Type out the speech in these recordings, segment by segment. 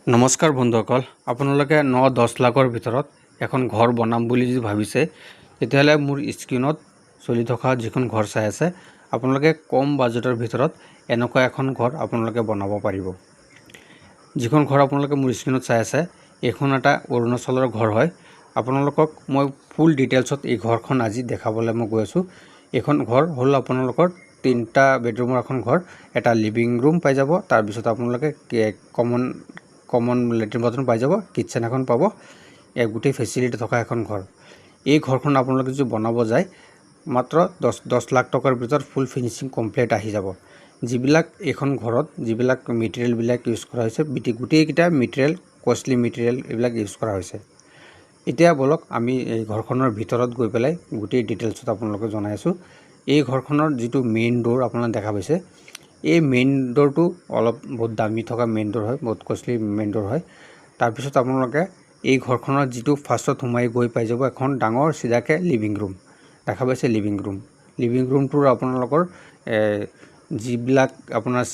নমস্কাৰ বন্ধুসকল, আপোনালোকে 9-10 লাখৰ ভিতৰত এখন ঘৰ বনাম বুলি যদি ভাবিছে তেতিয়াহ'লে মোৰ স্ক্ৰীনত চলি থকা যিখন ঘৰ চাই আছে আপোনালোকে কম বাজেটৰ ভিতৰত এনেকুৱা এখন ঘৰ আপোনালোকে বনাব পাৰিব। যিখন ঘৰ আপোনালোকে মোৰ স্ক্ৰীনত চাই আছে এইখন এটা অৰুণাচলৰ ঘৰ হয়। আপোনালোকক মই ফুল ডিটেইলছত এই ঘৰখন আজি দেখাবলৈ মই গৈ আছোঁ। এইখন ঘৰ হ'ল আপোনালোকৰ 3টা বেডৰুমৰ এখন ঘৰ, এটা লিভিং ৰুম পাই যাব, তাৰপিছত আপোনালোকে কমন লেট্ৰিন বাথৰুম পাই যাব, কিটচেন এখন পাব, গোটেই ফেচিলিটি থকা এখন ঘৰ। এই ঘৰখন আপোনালোকে যদি বনাব যায় মাত্ৰ 10 লাখ টকাৰ ভিতৰত ফুল ফিনিচিং কমপ্লিট আহি যাব। যিবিলাক এইখন ঘৰত যিবিলাক মেটেৰিয়েলবিলাক ইউজ কৰা হৈছে গোটেইকেইটা মেটেৰিয়েল কষ্টলি মেটেৰিয়েল এইবিলাক ইউজ কৰা হৈছে। এতিয়া বলক আমি এই ঘৰখনৰ ভিতৰত গৈ পেলাই গোটেই ডিটেইলছত আপোনালোকে জনাই আছোঁ। এই ঘৰখনৰ যিটো মেইন ডোৰ আপোনালোকে দেখা পাইছে, এই মেইন ডোৰটো বহুত দামী থকা মেইন ডোৰ হয়, বহুত কষ্টলি মেইন ডোৰ হয়। তাৰপিছত আপোনালোকে এই ঘৰখনৰ যিটো ফাৰ্ষ্টত সোমাই গৈ পাই যাব এখন ডাঙৰ চিধাকৈ লিভিং ৰুম দেখা পাইছে। লিভিং ৰুমটোৰ আপোনালোকৰ যিবিলাক আপোনাৰ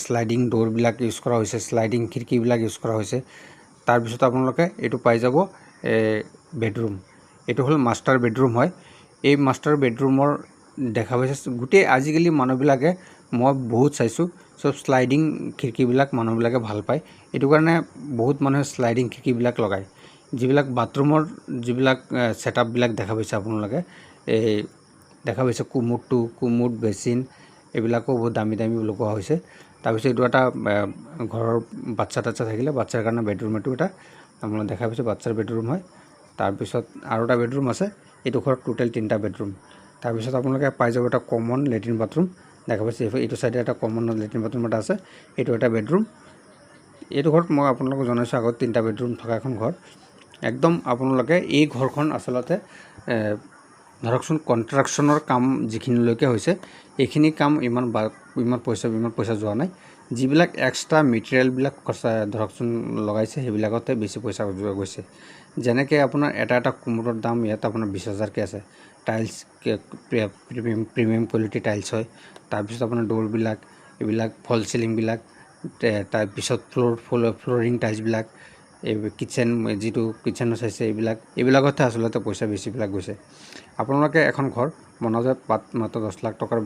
শ্লাইডিং ডোৰবিলাক ইউজ কৰা হৈছে, শ্লাইডিং খিৰিকীবিলাক ইউজ কৰা হৈছে। তাৰপিছত আপোনালোকে এইটো পাই যাব বেডৰুম। এইটো হ'ল মাষ্টাৰ বেডৰুম হয়। এই মাষ্টাৰ বেডৰুমৰ দেখা পাইছে গোটেই আজিকালি মানুহবিলাকে মই বহুত চাইছোঁ চব শ্লাইডিং খিৰিকীবিলাক মানুহবিলাকে ভাল পায়। এইটো কাৰণে বহুত মানুহে শ্লাইডিং খিৰিকীবিলাক লগায়। যিবিলাক বাথৰুমৰ যিবিলাক ছেটআপবিলাক দেখা পাইছে আপোনালোকে, এই দেখা পাইছে কুমুদ বেচিন এইবিলাকো বহুত দামী লগোৱা হৈছে। তাৰপিছত এইটো এটা ঘৰৰ বাচ্চা থাকিলে বাচ্চাৰ কাৰণে বেডৰুম, এইটো এটা আপোনালোকে দেখা পাইছে বাচ্চাৰ বেডৰুম হয়। তাৰপিছত আৰু এটা বেডৰুম আছে। এইটো ঘৰত টোটেল 3টা বেডৰুম। তাৰপিছত আপোনালোকে পাই যাব এটা কমন লেট্ৰিন বাথৰুম দেখা পাইছে। এইটো চাইডে এটা কমন লেট্ৰিন বাথৰুম এটা আছে, এইটো এটা বেডৰুম। এইটো ঘৰত মই আপোনালোকক জনাইছোঁ আগত 3টা বেডৰুম থকা এখন ঘৰ। একদম আপোনালোকে এই ঘৰখন আচলতে ধৰকচোন কনষ্ট্ৰাকশ্যনৰ কাম যিখিনিলৈকে হৈছে এইখিনি কাম ইমান পইচা যোৱা নাই। যিবিলাক এক্সট্ৰা মেটেৰিয়েলবিলাক ধৰকচোন লগাইছে সেইবিলাকতে বেছি পইচা যোৱা গৈছে। যেনেকৈ আপোনাৰ এটা কুমুদৰ দাম ইয়াত আপোনাৰ 20,000কৈ আছে। টাইলছ প্ৰিমিয়াম কোৱালিটি টাইলছ হয়। তাৰপিছত আপোনাৰ ডোৰবিলাক এইবিলাক ফল চিলিংবিলাক, তাৰপিছত ফ্ল'ৰিং টাইলছবিলাক, এই যিটো কিটচেনৰ চাইছে এইবিলাকতহে আচলতে পইচা বেছিবিলাক গৈছে। আপোনালোকে এখন ঘৰ বনাওঁতে মাত্ৰ 10 লাখ টকাৰ